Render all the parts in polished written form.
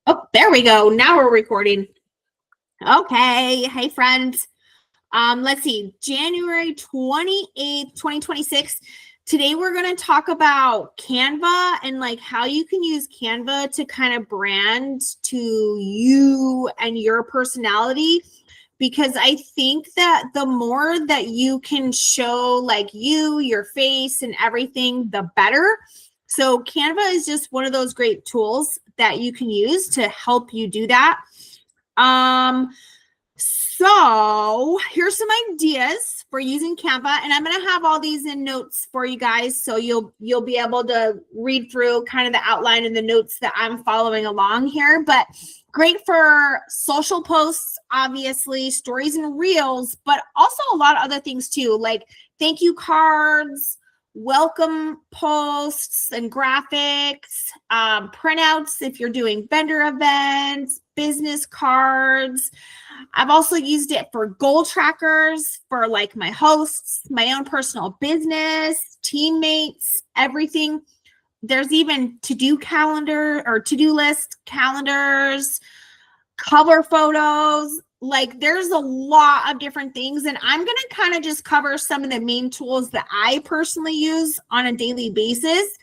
Oh, there we go. Now we're recording. Okay. Hey, friends. Let's see. January 28th, 2026. Today we're going to talk about Canva and like how you can use Canva to kind of brand to you and your personality. Because I think that the more that you can show like you, your face and everything, the better. So Canva is just one of those great tools that you can use to help you do that. So here's some ideas for using Canva, and I'm going to have all these in notes for you guys, so you'll be able to read through kind of the outline and the notes that I'm following along here. But great for social posts, obviously, stories and reels, but also a lot of other things too, like thank you cards, welcome posts and graphics, printouts if you're doing vendor events, business cards. I've also used it for goal trackers for like my hosts, my own personal business, teammates, everything. There's even to-do calendar or to-do list calendars, cover photos. Like there's a lot of different things, and I'm going to kind of just cover some of the main tools that I personally use on a daily basis.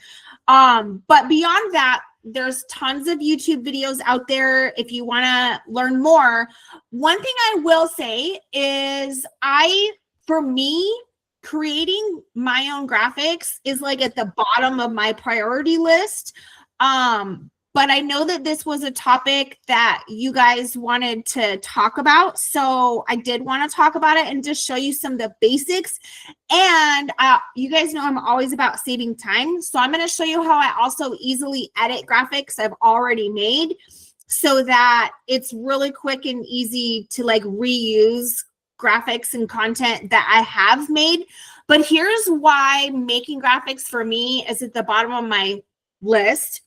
But beyond that, there's tons of YouTube videos out there if you want to learn more. One thing I will say is for me, creating my own graphics is like at the bottom of my priority list. But I know that this was a topic that you guys wanted to talk about. So I did want to talk about it and just show you some of the basics. And you guys know I'm always about saving time. So I'm going to show you how I also easily edit graphics I've already made so that it's really quick and easy to like reuse graphics and content that I have made. But here's why making graphics for me is at the bottom of my list.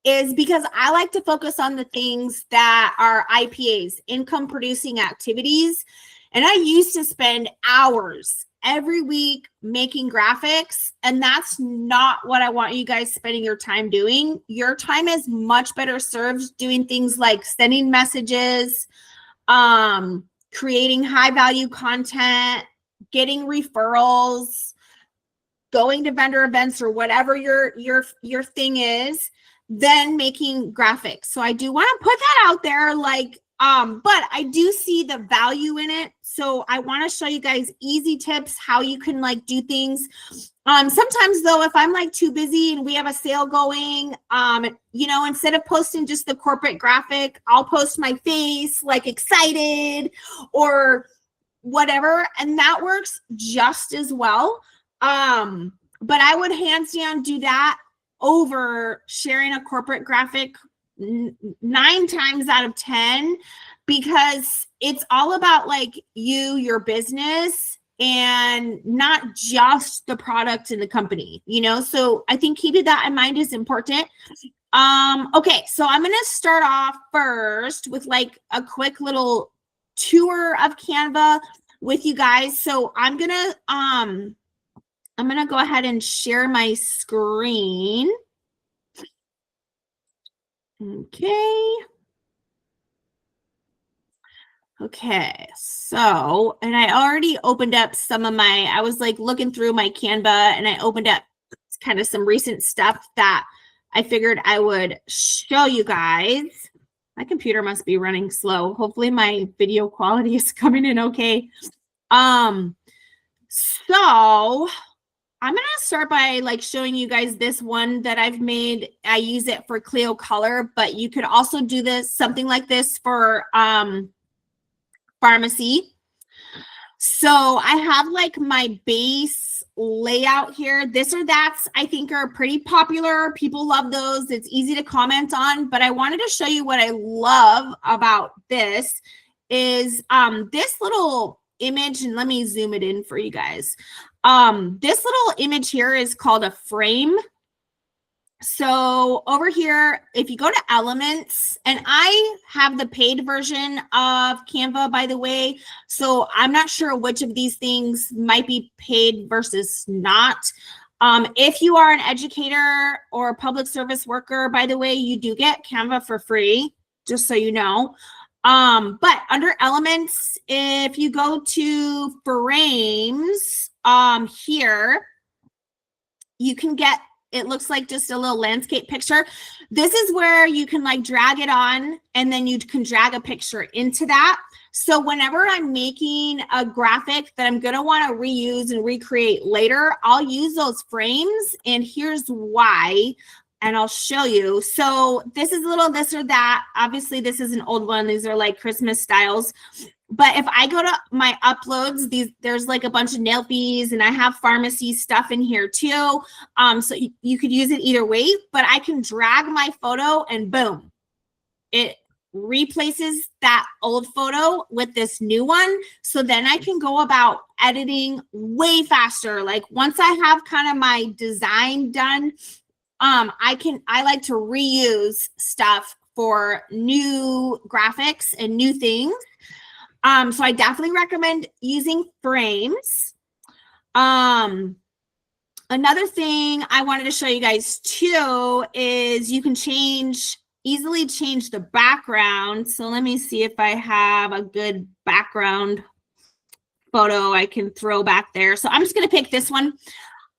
Is because I like to focus on the things that are IPAs, income producing activities. And I used to spend hours every week making graphics. And that's not what I want you guys spending your time doing. Your time is much better served doing things like sending messages, creating high value content, getting referrals, going to vendor events or whatever your thing is, then making graphics. So I do want to put that out there, like, but I do see the value in it. So I want to show you guys easy tips, how you can like do things. Sometimes though, if I'm like too busy and we have a sale going, instead of posting just the corporate graphic, I'll post my face like excited or whatever. And that works just as well. But I would hands down do that over sharing a corporate graphic 9 times out of 10, because it's all about like your business and not just the product in the company, so I think keeping that in mind is important. Okay, so I'm going to start off first with like a quick little tour of Canva with you guys. So I'm going to go ahead and share my screen. Okay, so, and I already opened up I was like looking through my Canva and I opened up kind of some recent stuff that I figured I would show you guys. My computer must be running slow. Hopefully my video quality is coming in okay. So I'm going to start by like showing you guys this one that I've made. I use it for Clio color, but you could also do something like this for pharmacy. So I have like my base layout here. This or that's, I think, are pretty popular. People love those. It's easy to comment on, but I wanted to show you what I love about this is this little image, and let me zoom it in for you guys. This little image here is called a frame. So over here, if you go to elements, and I have the paid version of Canva, by the way, so I'm not sure which of these things might be paid versus not. If you are an educator or a public service worker, by the way, you do get Canva for free, just so you know. But under elements, if you go to frames, here, you can get, it looks like just a little landscape picture. This is where you can like drag it on, and then you can drag a picture into that. So whenever I'm making a graphic that I'm going to want to reuse and recreate later, I'll use those frames. And here's why, and I'll show you. So this is a little this or that. Obviously, this is an old one. These are like Christmas styles. But if I go to my uploads, there's like a bunch of nail fees, and I have pharmacy stuff in here too. So you could use it either way, but I can drag my photo and boom, it replaces that old photo with this new one. So then I can go about editing way faster. Like once I have kind of my design done, I like to reuse stuff for new graphics and new things. So I definitely recommend using frames. Another thing I wanted to show you guys too is you can easily change the background. So let me see if I have a good background photo I can throw back there. So I'm just going to pick this one.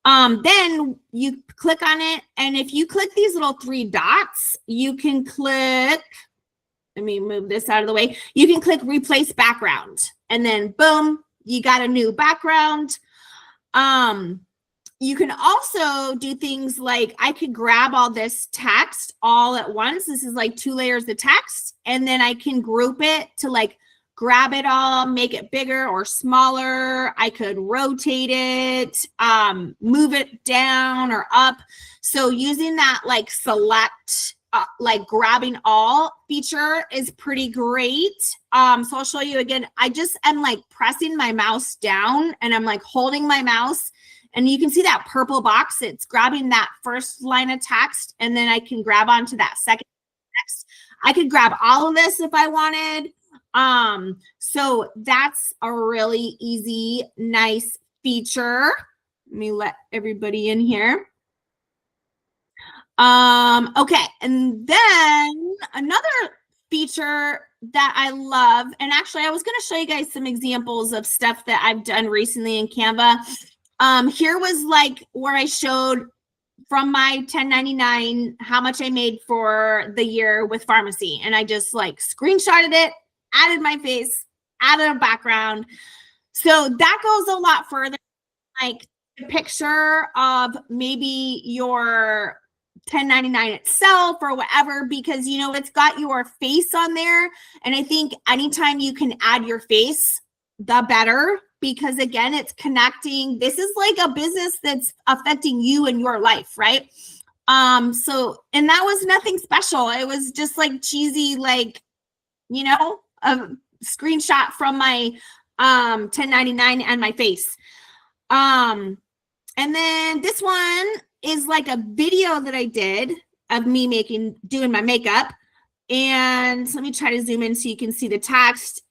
Then you click on it, and if you click these little 3 dots, you can click, let me move this out of the way. You can click replace background, and then boom, you got a new background. You can also do things like I could grab all this text all at once. This is like 2 layers of text, and then I can group it to like grab it all, make it bigger or smaller. I could rotate it, move it down or up. So using that like select, like grabbing all feature is pretty great. So I'll show you again. I just am like pressing my mouse down, and I'm like holding my mouse, and you can see that purple box. It's grabbing that first line of text, and then I can grab onto that second text. I could grab all of this if I wanted. So that's a really easy, nice feature. Let me let everybody in here. Okay. And then another feature that I love, and actually I was going to show you guys some examples of stuff that I've done recently in Canva. Here was like where I showed from my 1099 how much I made for the year with pharmacy. And I just like screenshotted it, added my face, added a background. So that goes a lot further, like a picture of maybe your 1099 itself or whatever, because you know it's got your face on there. And I think anytime you can add your face, the better, because again, it's connecting. This is like a business that's affecting you and your life, right? So, and that was nothing special. It was just like cheesy, like, you know, a screenshot from my 1099 and my face. And then this one is like a video that I did of me doing my makeup. And let me try to zoom in so you can see the text.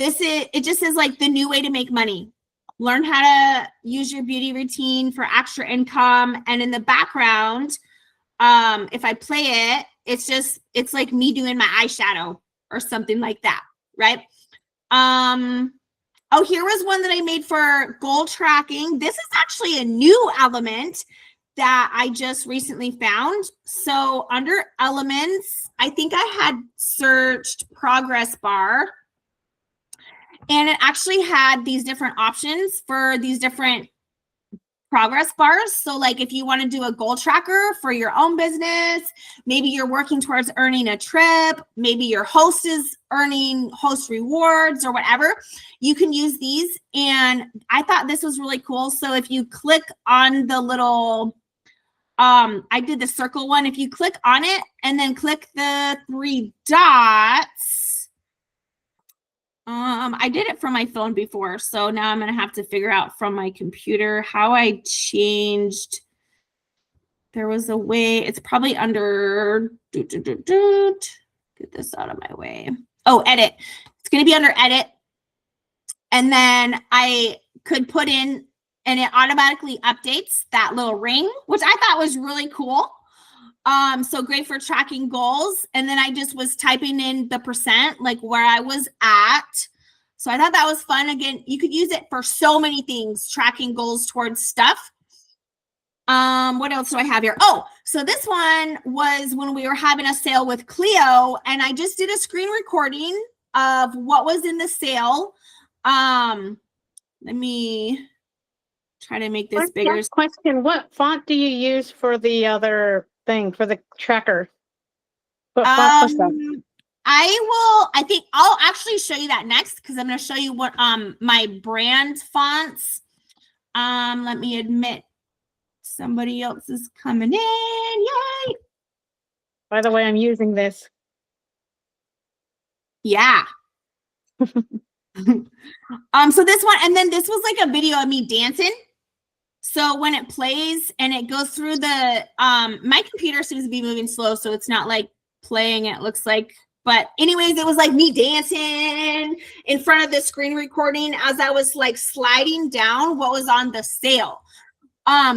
It just says like the new way to make money. Learn how to use your beauty routine for extra income. And in the background, if I play it, it's like me doing my eyeshadow or something like that, right? Oh, here was one that I made for goal tracking. This is actually a new element that I just recently found. So under elements, I think I had searched progress bar, and it actually had these different options for these different progress bars. So like if you want to do a goal tracker for your own business, maybe you're working towards earning a trip, maybe your host is earning host rewards or whatever, you can use these. And I thought this was really cool. So if you click on the little, I did the circle one. If you click on it and then click the 3 dots, I did it from my phone before, so now I'm going to have to figure out from my computer how I changed. There was a way. It's probably under, get this out of my way. Oh, edit. It's going to be under edit. And then I could put in and it automatically updates that little ring, which I thought was really cool. So great for tracking goals. And then I just was typing in the percent, like where I was at. So I thought that was fun. Again, you could use it for so many things, tracking goals towards stuff. What else do I have here? Oh, so this one was when we were having a sale with Cleo, and I just did a screen recording of what was in the sale. Let me try to make this bigger. Question, what font do you use for the other thing, for the tracker? What font was that? I think I'll actually show you that next, because I'm going to show you what my brand fonts. Let me admit somebody else is coming in. Yay! By the way, I'm using this. Yeah. So this one, and then this was like a video of me dancing. So when it plays and it goes through the my computer seems to be moving slow, so it's not like playing, it looks like. But anyways, it was like me dancing in front of the screen recording as I was like sliding down what was on the sale.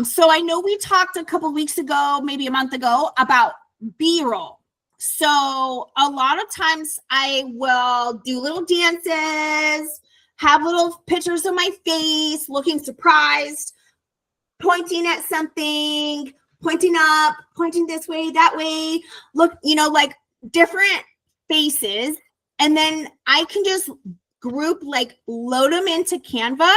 So I know we talked a couple weeks ago, maybe a month ago, about B-roll. So a lot of times I will do little dances, have little pictures of my face, looking surprised, pointing at something, pointing up, pointing this way, that way, look, you know, like different faces. And then I can just group, like load them into Canva.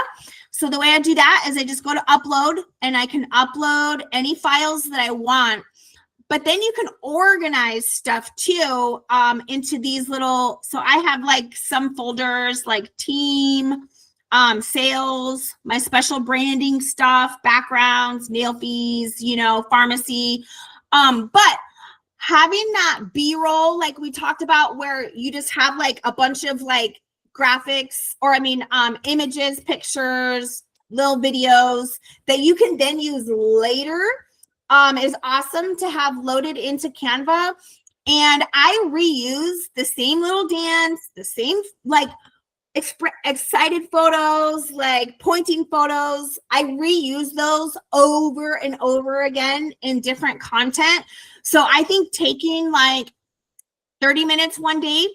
So the way I do that is I just go to upload, and I can upload any files that I want. But then you can organize stuff too into these little, so I have like some folders like team, sales, my special branding stuff, backgrounds, nail fees, you know, pharmacy. But having that B-roll, like we talked about, where you just have like a bunch of like graphics, or images, pictures, little videos that you can then use later, is awesome to have loaded into Canva. And I reuse the same little dance, the same like excited photos, like pointing photos. I reuse those over and over again in different content. So I think taking like 30 minutes one day,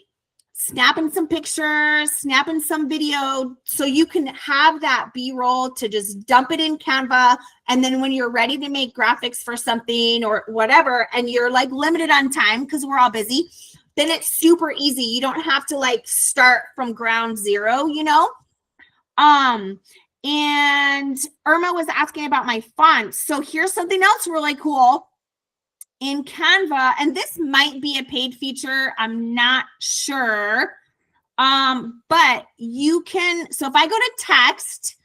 snapping some pictures, snapping some video, so you can have that B-roll to just dump it in Canva. And then when you're ready to make graphics for something or whatever, and you're like limited on time because we're all busy, then it's super easy. You don't have to like start from ground zero, you know? And Irma was asking about my fonts. So here's something else really cool in Canva, and this might be a paid feature, I'm not sure. But you can, so if I go to text,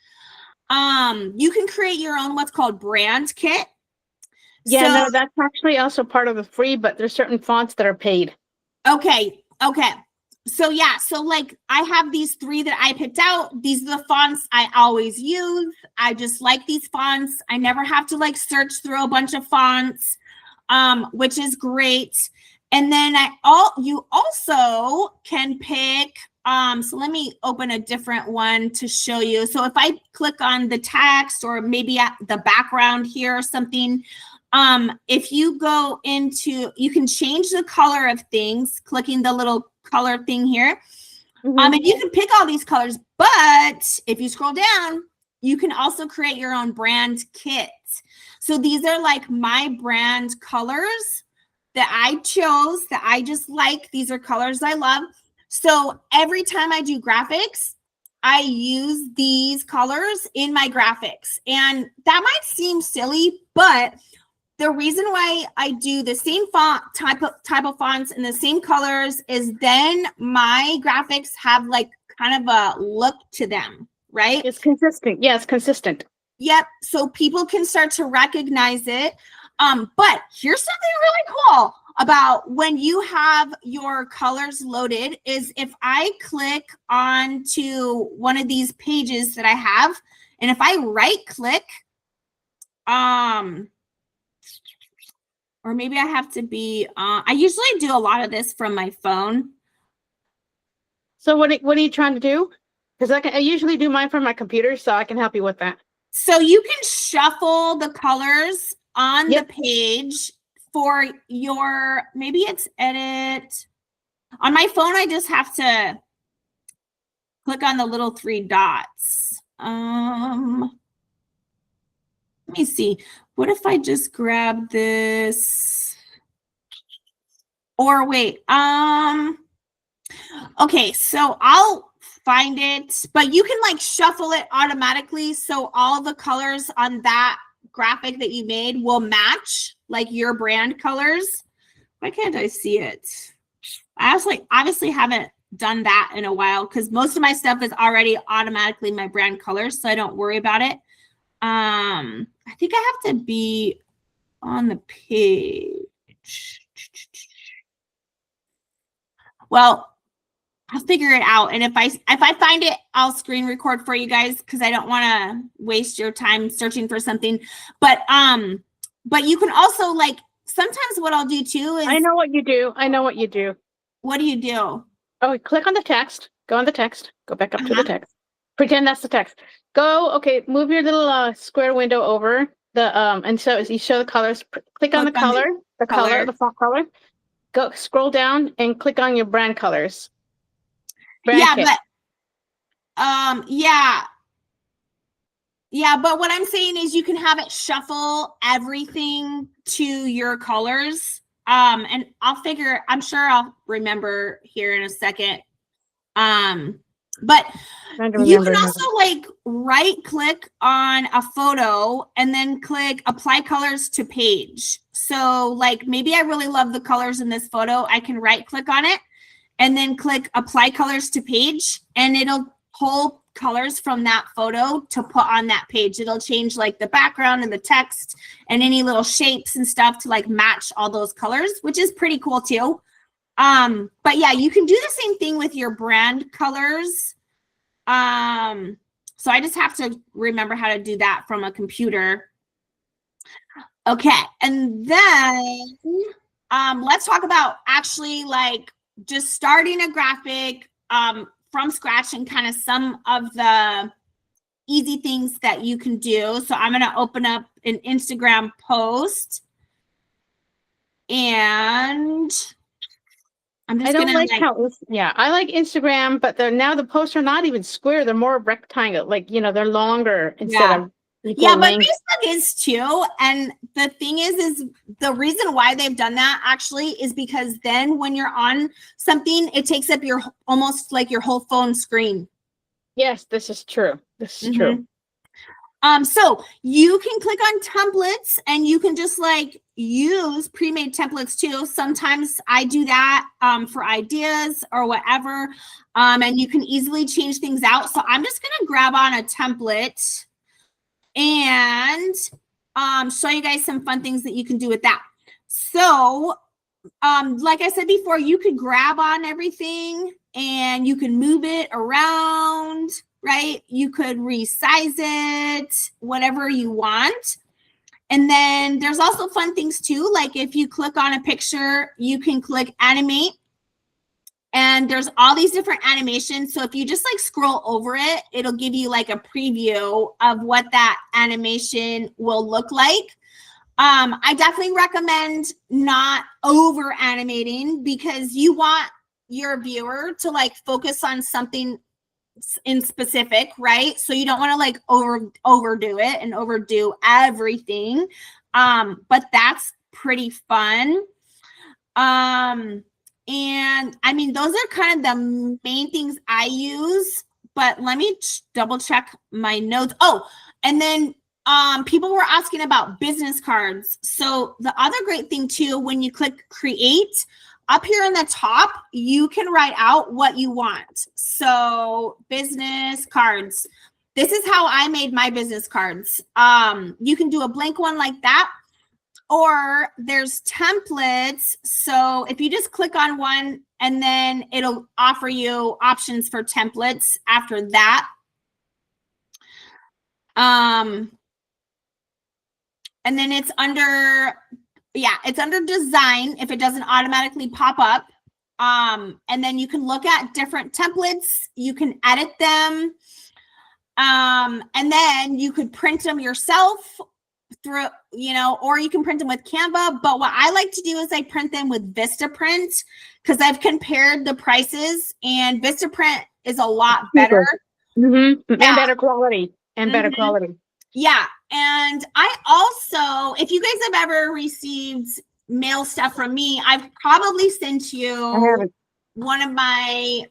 you can create your own what's called brand kit. Yeah, no, that's actually also part of the free, but there's certain fonts that are paid. Okay. So yeah, so like I have these 3 that I picked out. These are the fonts I always use. I just like these fonts. I never have to like search through a bunch of fonts, which is great. And then you also can pick, so let me open a different one to show you. So if I click on the text, or maybe at the background here or something, if you go into, you can change the color of things, clicking the little color thing here. And you can pick all these colors, but if you scroll down, you can also create your own brand kit. So these are like my brand colors that I chose, that I just like. These are colors I love. So every time I do graphics, I use these colors in my graphics. And that might seem silly, but the reason why I do the same font type of fonts and the same colors is then my graphics have like kind of a look to them, right? It's consistent. Yeah, it's consistent. Yep. So people can start to recognize it. But here's something really cool about when you have your colors loaded is if I click onto one of these pages that I have, and if I right click, or maybe I have to be, I usually do a lot of this from my phone. So what are you trying to do? Because I usually do mine from my computer, so I can help you with that. So you can shuffle the colors on Yep. the page for your, maybe it's edit. On my phone, I just have to click on the little 3 dots. Let me see. What if I just grab this? Or wait, okay, so I'll find it, but you can like shuffle it automatically. So all the colors on that graphic that you made will match like your brand colors. Why can't I see it? I obviously haven't done that in a while because most of my stuff is already automatically my brand colors, so I don't worry about it. I think I have to be on the page. Well, I'll figure it out. And if I find it, I'll screen record for you guys because I don't want to waste your time searching for something. But you can also like sometimes what I'll do too is I know what you do. What do you do? Oh, click on the text. Go on the text. Go back up to the text. Pretend that's the text. Okay, move your little square window over the and so you show the colors. Click on the color, the font color. Go scroll down and click on your brand colors. Yeah, but but what I'm saying is you can have it shuffle everything to your colors. And I'm sure I'll remember here in a second. But you can also like right click on a photo and then click apply colors to page. So like maybe I really love the colors in this photo. I can right click on it and then click apply colors to page, and it'll pull colors from that photo to put on that page. It'll change like the background and the text and any little shapes and stuff to like match all those colors, which is pretty cool too. But yeah, you can do the same thing with your brand colors. So I just have to remember how to do that from a computer. Okay. And then, let's talk about actually like just starting a graphic, from scratch and kind of some of the easy things that you can do. So I'm going to open up an Instagram post and I'm just going to I like Instagram, but now the posts are not even square. They're more rectangle, like, they're longer instead of but Facebook is too. And the thing is the reason why they've done that actually is because then when you're on something, it takes up almost like your whole phone screen. Yes, this is true. True. So you can click on templates and you can just like use pre-made templates too. Sometimes I do that for ideas or whatever. And you can easily change things out. So I'm just going to grab on a template and show you guys some fun things that you can do with that. So like I said before, you could grab on everything and you can move it around, right? You could resize it, whatever you want. And then there's also fun things too. Like if you click on a picture, you can click animate. And there's all these different animations. So if you just like scroll over it, it'll give you like a preview of what that animation will look like. I definitely recommend not over animating because you want your viewer to like focus on something in specific, right? So you don't want to like overdo it and overdo everything. But that's pretty fun. And I mean, those are kind of the main things I use, but let me double check my notes. Oh, and then people were asking about business cards. So the other great thing too, when you click create, up here in the top, you can write out what you want. So business cards. This is how I made my business cards. You can do a blank one like that. Or there's templates. So if you just click on one and then it'll offer you options for templates after that. And then it's under design if it doesn't automatically pop up. And then you can look at different templates. You can edit them. And then you could print them yourself through, or you can print them with Canva. But what I like to do is I print them with Vistaprint because I've compared the prices, and Vistaprint is a lot better. And better quality. Better quality. Yeah. And I also, if you guys have ever received mail stuff from me, I've probably sent you one of my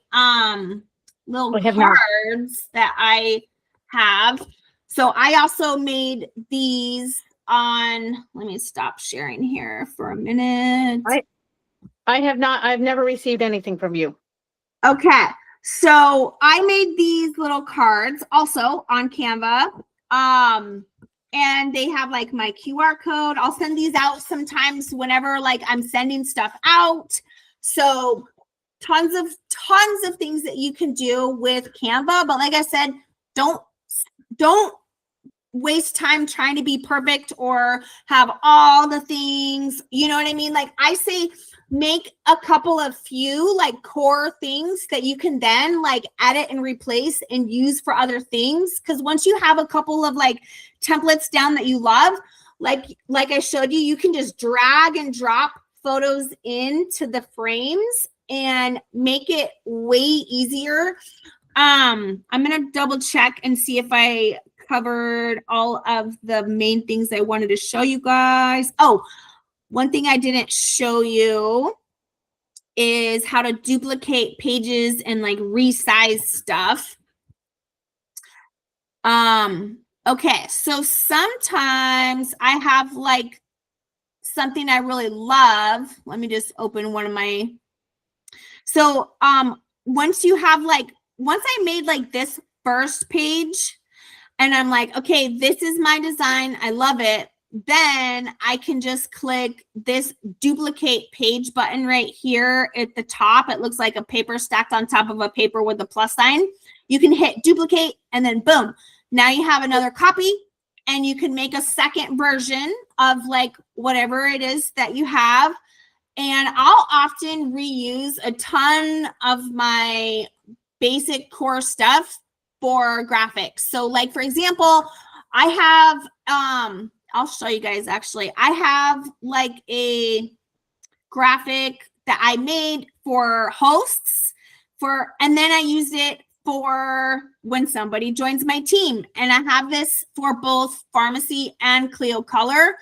little cards that I have. So I also made these on, let me stop sharing here for a minute. I have not, I've never received anything from you. Okay. So I made these little cards also on Canva. And they have like my QR code. I'll send these out sometimes whenever like I'm sending stuff out. So tons of things that you can do with Canva. But like I said, don't waste time trying to be perfect or have all the things, you know what I mean? Like I say, make a couple of few like core things that you can then like edit and replace and use for other things. Because once you have a couple of like templates down that you love, like I showed you, you can just drag and drop photos into the frames and make it way easier. I'm gonna double check and see if I covered all of the main things I wanted to show you guys. Oh, one thing I didn't show you is how to duplicate pages and like resize stuff. Okay, so sometimes I have like something I really love. Let me just open one of my. So once I made like this first page and I'm like, okay, this is my design, I love it. Then I can just click this duplicate page button right here at the top. It looks like a paper stacked on top of a paper with a plus sign. You can hit duplicate and then boom. Now you have another copy and you can make a second version of like whatever it is that you have. And I'll often reuse a ton of my basic core stuff for graphics. So like, for example, I have, I'll show you guys actually. I have like a graphic that I made for hosts and then I used it for when somebody joins my team. And I have this for both pharmacy and Clio Color.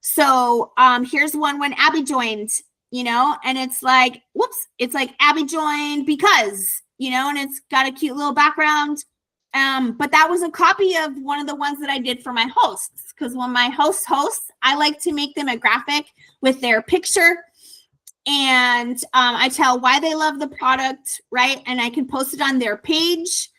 So here's one when Abby joined, and it's like, whoops, it's like Abby joined because, and it's got a cute little background. But that was a copy of one of the ones that I did for my hosts. Because when my hosts, I like to make them a graphic with their picture. And I tell why they love the product, right? And I can post it on their page.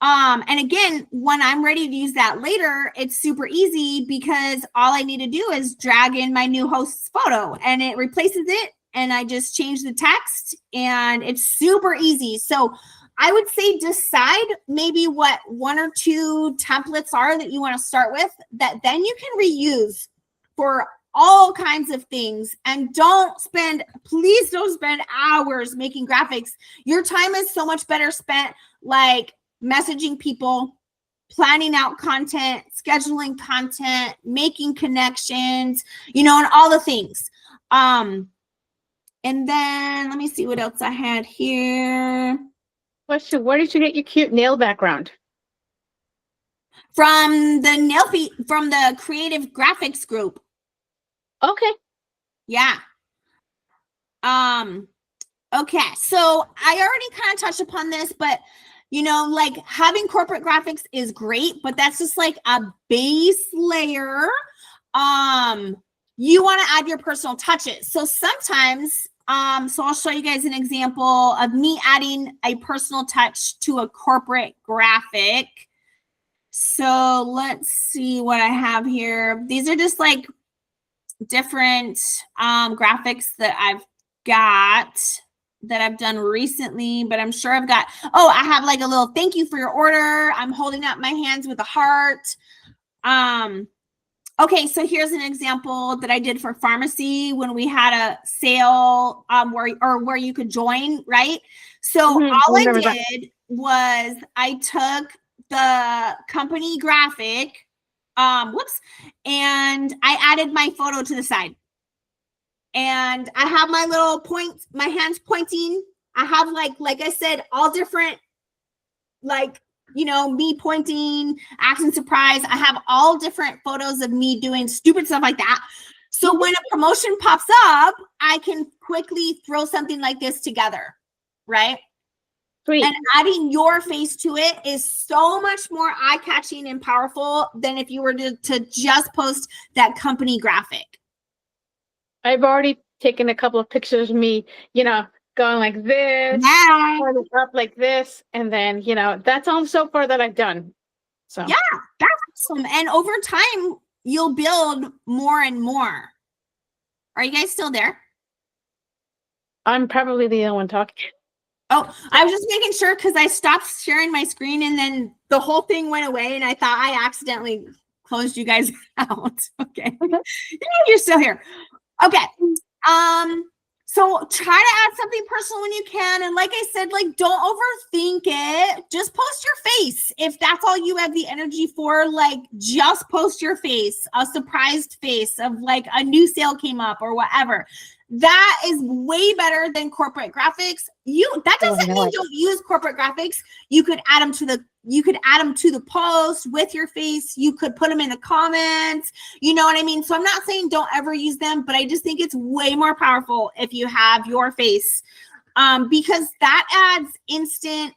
And again, when I'm ready to use that later, it's super easy because all I need to do is drag in my new host's photo and it replaces it. And I just change the text and it's super easy. So I would say decide maybe what one or two templates are that you want to start with that then you can reuse for all kinds of things. And please don't spend hours making graphics. Your time is so much better spent like messaging people, planning out content, scheduling content, making connections, and all the things. And then let me see what else I had here. Question, where did you get your cute nail background? From the creative graphics group. Okay. Yeah. Okay. So I already kind of touched upon this, but like having corporate graphics is great, but that's just like a base layer. You want to add your personal touches. So sometimes, so I'll show you guys an example of me adding a personal touch to a corporate graphic. So let's see what I have here. These are just like different graphics that I've got that I've done recently, but I'm sure I've got, I have like a little thank you for your order. I'm holding up my hands with a heart. Okay, so here's an example that I did for pharmacy when we had a sale where you could join, right? So all I did was I took the company graphic. Whoops. And I added my photo to the side. And I have my little points, my hands pointing. I have like I said, all different, like, you know, me pointing, acting surprised. I have all different photos of me doing stupid stuff like that. So when a promotion pops up, I can quickly throw something like this together, right? Sweet. And adding your face to it is so much more eye-catching and powerful than if you were to just post that company graphic. I've already taken a couple of pictures of me, you know, going like this, holding up like this, and then, you know, that's all so far that I've done. So yeah, that's awesome. And over time, you'll build more and more. Are you guys still there? I'm probably the only one talking. Oh, I was just making sure because I stopped sharing my screen and then the whole thing went away and I thought I accidentally closed you guys out. Okay. Yeah, you're still here. Okay. So try to add something personal when you can. And like I said, like, don't overthink it. Just post your face. If that's all you have the energy for, like, just post your face, a surprised face of like a new sale came up or whatever. That is way better than corporate graphics. That doesn't mean don't use corporate graphics. You could add them to the post with your face. You could put them in the comments. You know what I mean? So I'm not saying don't ever use them, but I just think it's way more powerful if you have your face, because that adds instant,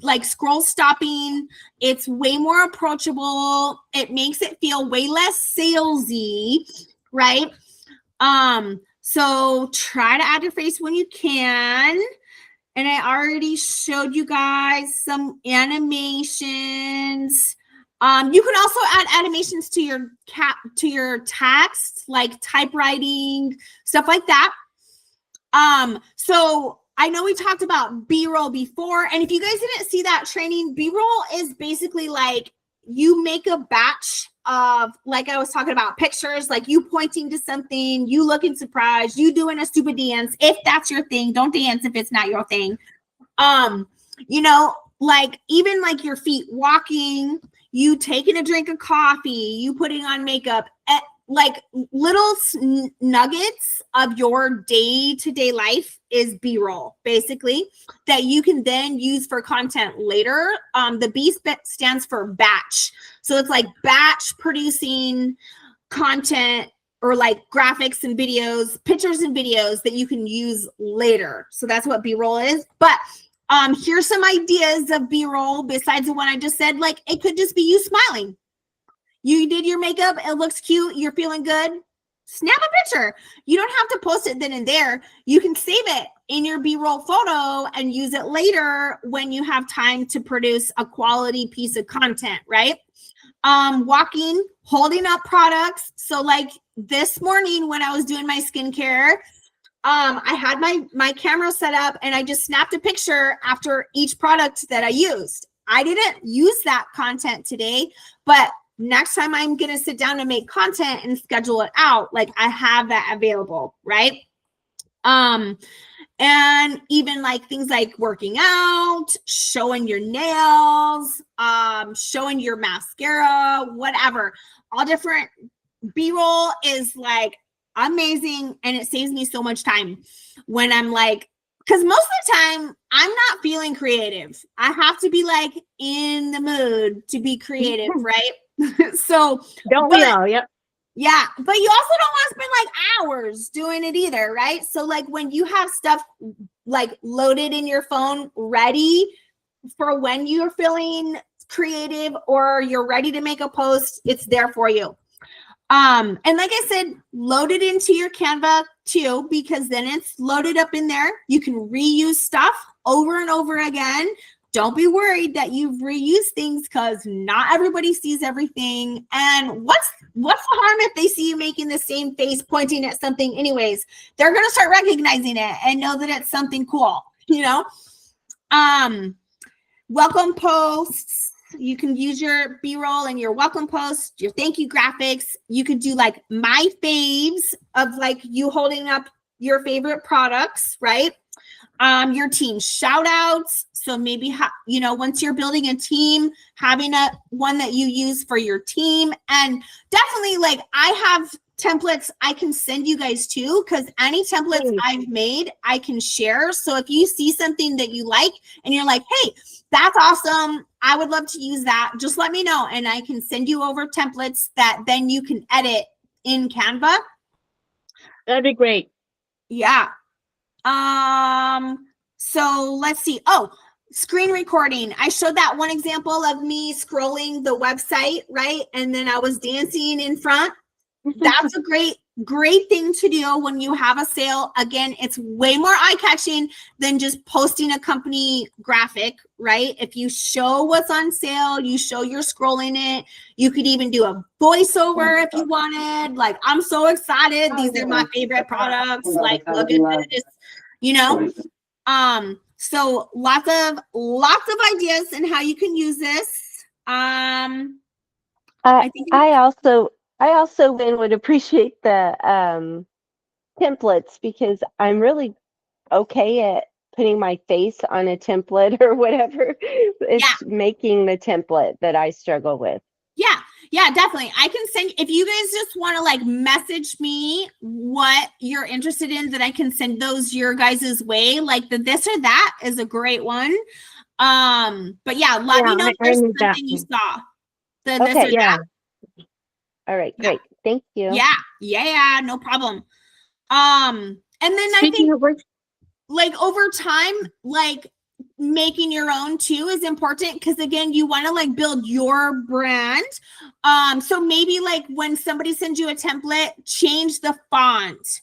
like, scroll stopping. It's way more approachable. It makes it feel way less salesy, right? So try to add your face when you can. And I already showed you guys some animations. You can also add animations to your text, like typewriting, stuff like that. So I know we talked about B-roll before, and if you guys didn't see that training, B-roll is basically like you make a batch of, like I was talking about, pictures, like you pointing to something, you looking surprised, you doing a stupid dance. If that's your thing, don't dance if it's not your thing. You know, like even like your feet walking, you taking a drink of coffee, you putting on makeup, like little nuggets of your day-to-day life is B-roll, basically, that you can then use for content later. The B stands for batch. So it's like batch producing content, or like graphics and videos, pictures and videos that you can use later. So that's what B-roll is. But here's some ideas of B-roll besides the one I just said. Like, it could just be you smiling. You did your makeup, it looks cute, you're feeling good. Snap a picture. You don't have to post it then and there. You can save it in your B-roll photo and use it later when you have time to produce a quality piece of content, right? Walking, holding up products. So like this morning when I was doing my skincare, I had my camera set up and I just snapped a picture after each product that I used. I didn't use that content today, but next time I'm going to sit down and make content and schedule it out, like I have that available, right? And even like things like working out, showing your nails, showing your mascara, whatever, all different. B-roll is like amazing. And it saves me so much time when I'm like, because most of the time I'm not feeling creative. I have to be like in the mood to be creative, right? So don't we all? Yep. Yeah, but you also don't want to spend like hours doing it either, right? So like when you have stuff like loaded in your phone ready for when you're feeling creative or you're ready to make a post, it's there for you. And like I said, load it into your Canva too, because then it's loaded up in there. You can reuse stuff over and over again. Don't be worried that you've reused things, because not everybody sees everything. And what's the harm if they see you making the same face pointing at something anyways? They're going to start recognizing it and know that it's something cool, you know? Welcome posts. You can use your B-roll and your welcome posts, your thank you graphics. You could do like my faves of like you holding up your favorite products, right? Your team shout outs. So maybe, once you're building a team, having one that you use for your team. And definitely, like, I have templates I can send you guys too, because any templates I've made, I can share. So if you see something that you like and you're like, hey, that's awesome, I would love to use that, just let me know. And I can send you over templates that then you can edit in Canva. That'd be great. Yeah. So let's see. Oh, screen recording. I showed that one example of me scrolling the website, right? And then I was dancing in front. That's a great thing to do when you have a sale. Again, it's way more eye-catching than just posting a company graphic, right? If you show what's on sale, you show you're scrolling it. You could even do a voiceover if you wanted. Like, I'm so excited. These are my favorite products. Like, look at this, So lots of ideas and how you can use this. I think I also would appreciate the templates, because I'm really okay at putting my face on a template or whatever. It's making the template that I struggle with. Yeah, definitely. I can send, if you guys just want to like message me what you're interested in, that I can send those your guys' way. Like the this or that is a great one. But yeah, let me know if there's something you saw. The this or that. All right, great. Thank you. Yeah, no problem. And then Speaking of which, like over time, like making your own too is important, because again, you want to like build your brand. So maybe like when somebody sends you a template, change the font,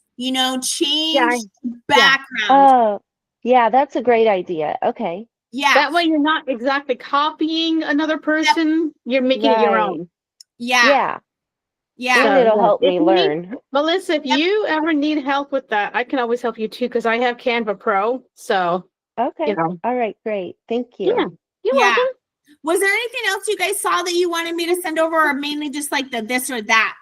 change background. Oh, yeah, that's a great idea. Okay. Yeah. That way you're not exactly copying another person. You're making it your own. Yeah. And it'll help me learn. Melissa, if you ever need help with that, I can always help you too, because I have Canva Pro. So, okay. All right, great. Thank you. Yeah. You're welcome. Was there anything else you guys saw that you wanted me to send over, or mainly just like the this or that?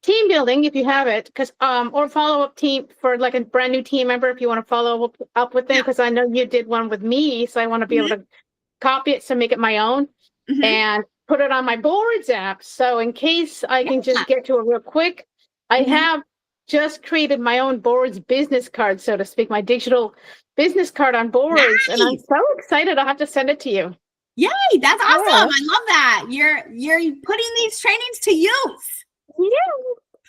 Team building, if you have it, because or follow-up team for like a brand new team member, if you want to follow up with them, because I know you did one with me, so I want to be able to copy it, so make it my own, and put it on my boards app. So in case I can just get to it real quick, I have just created my own boards business card, so to speak, my digital business card on boards, and I'm so excited. I'll have to send it to you. Yay, that's awesome. I love that. You're putting these trainings to use.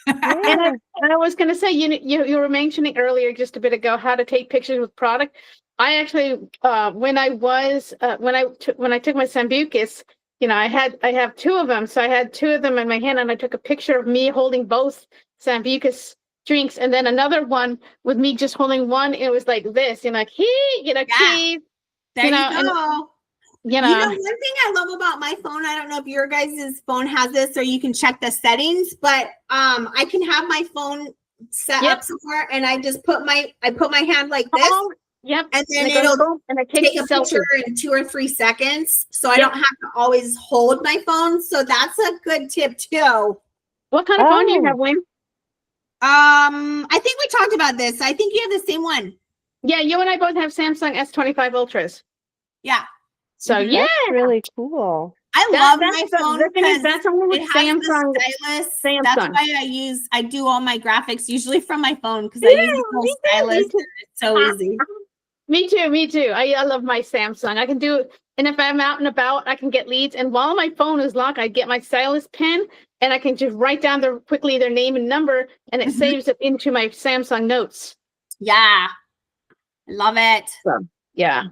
And I was going to say, you were mentioning earlier just a bit ago how to take pictures with product. I actually, when I took my Sambucus, I have two of them, so I had two of them in my hand, and I took a picture of me holding both Sambucus drinks, and then another one with me just holding one. It was like this, Keith, there you go. One thing I love about my phone, I don't know if your guys' phone has this, or you can check the settings, but I can have my phone set up somewhere, and I just put my hand like this. And then it'll take a picture in 2 or 3 seconds, so I don't have to always hold my phone. So that's a good tip too. What kind of phone do you have, Wayne? I think we talked about this. I think you have the same one. Yeah, you and I both have Samsung S25 Ultras. Yeah. So that's really cool. I love my phone because that's only with Samsung. That's why I do all my graphics usually from my phone, because I use the whole stylus. It's so easy. Me too. I love my Samsung. I can do it, and if I'm out and about, I can get leads. And while my phone is locked, I get my stylus pen, and I can just write down quickly their name and number, and it saves it into my Samsung notes. Yeah, love it. So, yeah.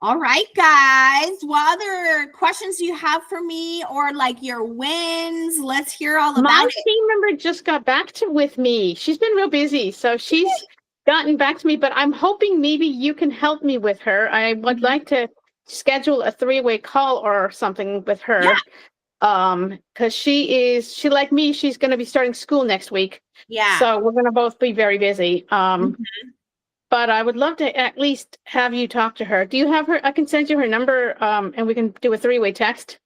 All right, guys. What other questions do you have for me, or like your wins? Let's hear all about it. My team member just got back with me. She's been real busy, so she's gotten back to me, but I'm hoping maybe you can help me with her. I would like to schedule a 3-way call or something with her. Because she like me, she's going to be starting school next week. Yeah. So we're going to both be very busy. But I would love to at least have you talk to her. Do you have her? I can send you her number, and we can do a 3-way text.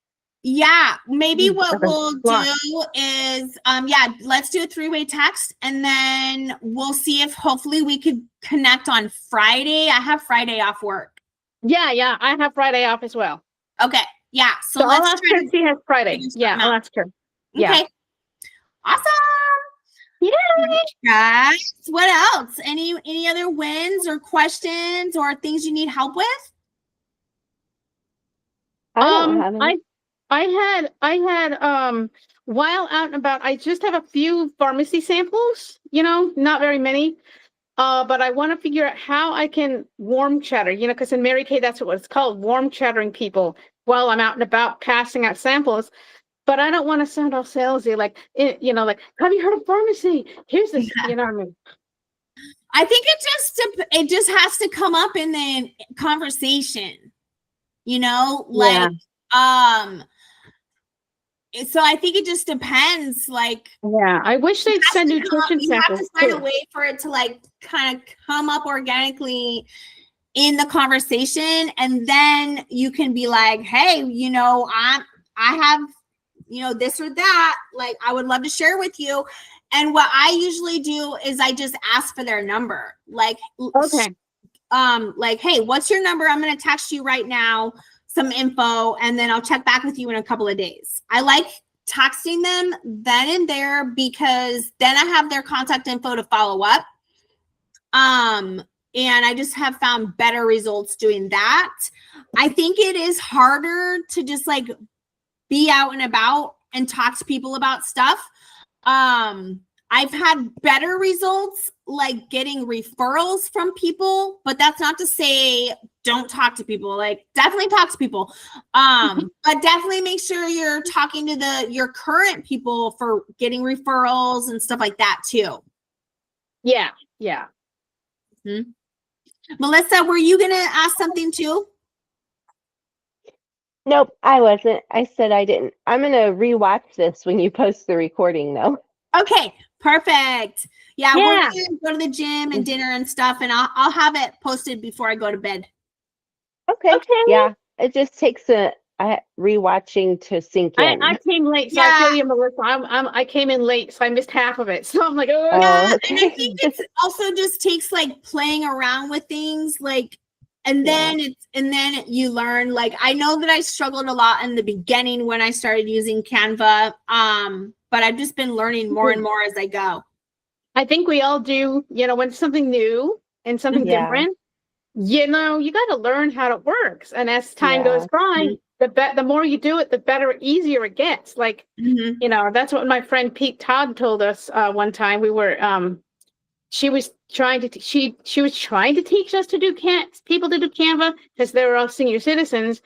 Yeah, maybe what Okay. we'll Why? do is, yeah, let's do a three-way text, and then we'll see if hopefully we could connect on Friday. I have Friday off work. Yeah, I have Friday off as well. Okay, yeah, so So I'll let's ask try her to if she has Friday. figure Yeah, something I'll out. ask her. Yeah. Okay, awesome. Yay! Guys, what else? Any other wins or questions or things you need help with? I don't have any. I had while out and about, I just have a few pharmacy samples, not very many. But I want to figure out how I can warm chatter, because in Mary Kay, that's what it's called, warm chattering people while I'm out and about passing out samples. But I don't want to sound all salesy, like, like, have you heard of pharmacy? Here's this, you know what I mean? I think it just has to come up in the conversation, Yeah. So I think it just depends. Like, Yeah, I wish they'd send nutrition you have to samples find a too. way for it to like kind of come up organically in the conversation, and then you can be like, hey, I have this or that, like I would love to share with you. And what I usually do is I just ask for their number, like Okay. like, hey, what's your number? I'm going to text you right now some info, and then I'll check back with you in a couple of days. I like texting them then and there because then I have their contact info to follow up. And I just have found better results doing that. I think it is harder to just like be out and about and talk to people about stuff. I've had better results like getting referrals from people, but that's not to say don't talk to people. Like definitely talk to people. But definitely make sure you're talking to your current people for getting referrals and stuff like that too. Yeah. Melissa, were you gonna ask something too? Nope, I wasn't. I said I didn't. I'm gonna rewatch this when you post the recording, though. Okay, perfect. Yeah, we're Yeah. gonna go to the gym and dinner and stuff, and I'll have it posted before I go to bed. Okay. Okay. Yeah, it just takes a rewatching to sink in. I came late, so I feel you, Melissa. I came in late, so I missed half of it. So I'm like, oh, Yeah, and I okay. think it's also just takes like playing around with things, like, and then you learn. Like, I know that I struggled a lot in the beginning when I started using Canva, but I've just been learning more and more as I go. I think we all do. When it's something new and something Yeah. different, you got to learn how it works. And as time goes by, the more you do it, the better, easier it gets. Like, that's what my friend Pete Todd told us one time. We were, she was trying to, she was trying to teach us to do people to do Canva because they were all senior citizens,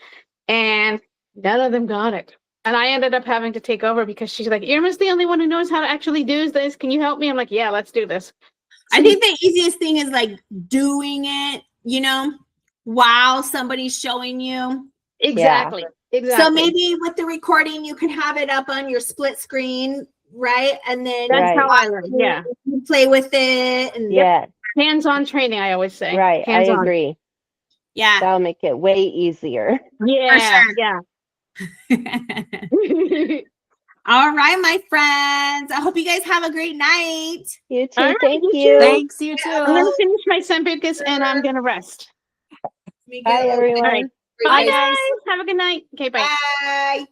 and none of them got it. And I ended up having to take over because she's like, Irma's the only one who knows how to actually do this. Can you help me? I'm like, yeah, let's do this. I think the easiest thing is like doing it, while somebody's showing you. Exactly. Yeah. Exactly. So maybe with the recording, you can have it up on your split screen, right? And then that's how I learn. Yeah. You play with it. And hands-on training, I always say. Right. Hands-on. I agree. Yeah. That'll make it way easier. Yeah. Sure. Yeah. All right, my friends. I hope you guys have a great night. You too. Right, Thank you you. too. Thanks, you too. I'm going to finish my Sempicus and I'm going to rest. Bye, everyone. All right. Bye, guys. Have a good night. Okay, bye. Bye.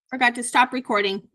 Forgot to stop recording.